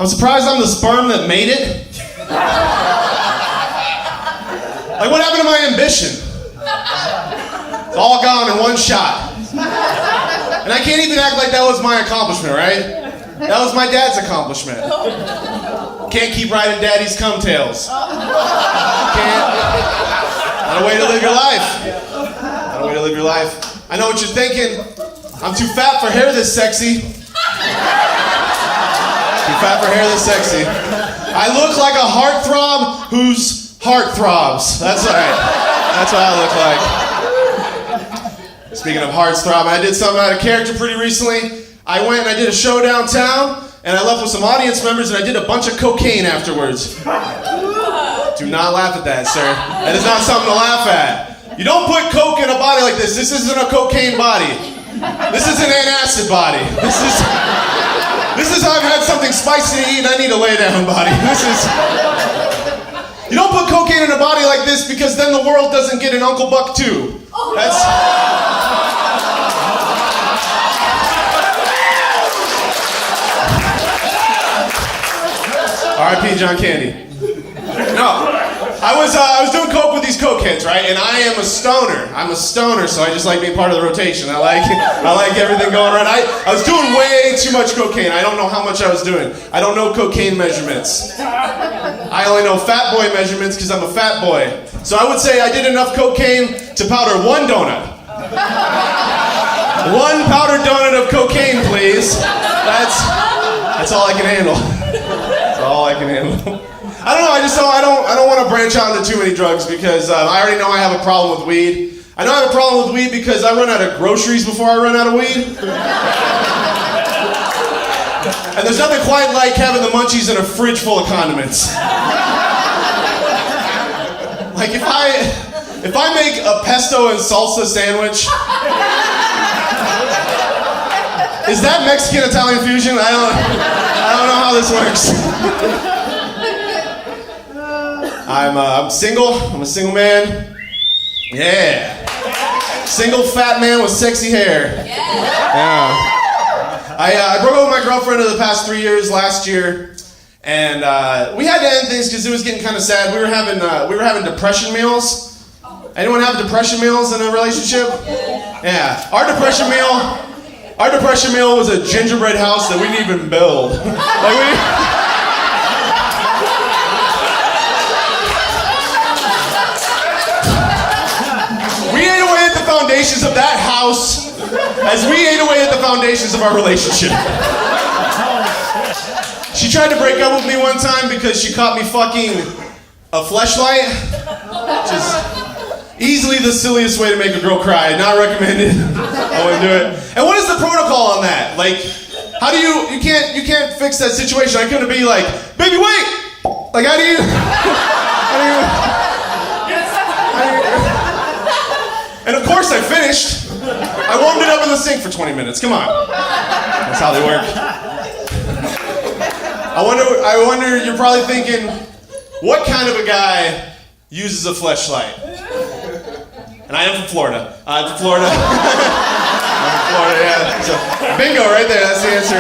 I'm surprised I'm the sperm that made it. Like, what happened to my ambition? It's all gone in one shot. And I can't even act like that was my accomplishment, right? That was my dad's accomplishment. Can't keep riding daddy's cumtails. Can't. Not a way to live your life. Not a way to live your life. I know what you're thinking. I'm too fat for hair this sexy. Too fat for hair this sexy. I look like a heartthrob whose heart throbs. That's right. That's what I look like. Speaking of hearts throbbing, I did something out of character pretty recently. I went and I did a show downtown, and I left with some audience members, and I did a bunch of cocaine afterwards. Do not laugh at that, sir. That is not something to laugh at. You don't put coke in a body like this. This isn't a cocaine body. This is an antacid body. This is I've had something spicy to eat and I need to lay down body. You don't put cocaine in a body like this because then the world doesn't get an Uncle Buck too. That's... R.I.P. John Candy. No, I was doing coke with these cokeheads, right? And I am a stoner. I'm a stoner, so I just like being part of the rotation. I like everything going right. I was doing way too much cocaine. I don't know how much I was doing. I don't know cocaine measurements. I only know fat boy measurements because I'm a fat boy. So I would say I did enough cocaine to powder one donut. One powdered donut of cocaine, please. That's all I can handle. All I can handle. I don't know. I don't want to branch out into too many drugs because I already know I have a problem with weed. I know I have a problem with weed because I run out of groceries before I run out of weed. And there's nothing quite like having the munchies in a fridge full of condiments. Like if I make a pesto and salsa sandwich, is that Mexican Italian fusion? I don't know how this works. I'm single. I'm a single man. Yeah. Single fat man with sexy hair. Yeah. I broke up with my girlfriend over the past 3 years last year, and we had to end things because it was getting kind of sad. We were having depression meals. Anyone have depression meals in a relationship? Yeah. Our depression meal was a gingerbread house that we didn't even build. We ate away at the foundations of that house as we ate away at the foundations of our relationship. She tried to break up with me one time because she caught me fucking a fleshlight, which is easily the silliest way to make a girl cry. Not recommended. I wouldn't do it. And what is the protocol on that? Like, how do you can't fix that situation. I couldn't be like, baby, wait! Like, how do you... And of course I finished. I warmed it up in the sink for 20 minutes. Come on. That's how they work. I wonder, you're probably thinking, what kind of a guy uses a fleshlight? And I am from Florida. I'm from Florida. I'm from Florida, yeah. So, bingo right there, that's the answer.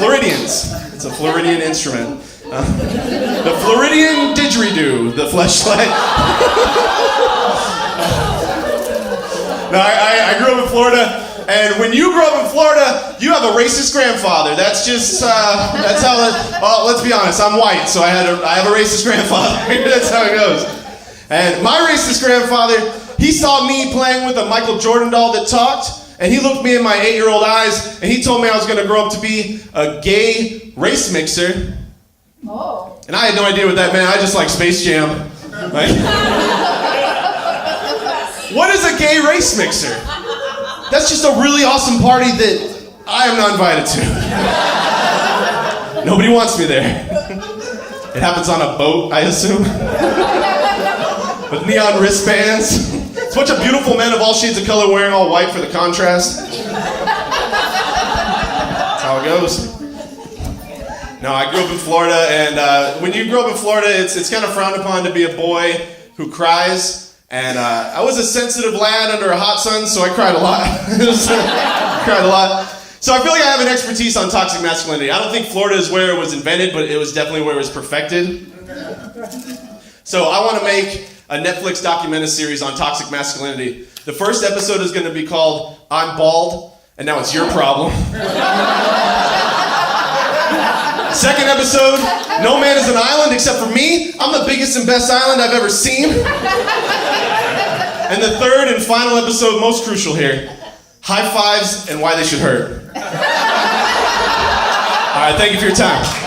Floridians. It's a Floridian instrument. The Floridian didgeridoo, the fleshlight. No, I grew up in Florida, and when you grew up in Florida, you have a racist grandfather. That's just, that's how well, let's be honest, I'm white, so I have a racist grandfather. That's how it goes. And my racist grandfather, he saw me playing with a Michael Jordan doll that talked, and he looked me in my 8-year-old eyes, and he told me I was going to grow up to be a gay race mixer. Oh. And I had no idea what that meant. I just like Space Jam. Like, what is a gay race mixer? That's just a really awesome party that I am not invited to. Nobody wants me there. It happens on a boat, I assume. With neon wristbands. It's a bunch of beautiful men of all shades of color wearing all white for the contrast. That's how it goes. No, I grew up in Florida, and when you grow up in Florida, it's kind of frowned upon to be a boy who cries. And I was a sensitive lad under a hot sun, so I cried a lot. Cried a lot. So I feel like I have an expertise on toxic masculinity. I don't think Florida is where it was invented, but it was definitely where it was perfected. So I want to make a Netflix documentary series on toxic masculinity. The first episode is going to be called I'm Bald, and now it's your problem. Second episode, no man is an island except for me. I'm the biggest and best island I've ever seen. And the third and final episode, most crucial here, high fives and why they should hurt. All right, thank you for your time.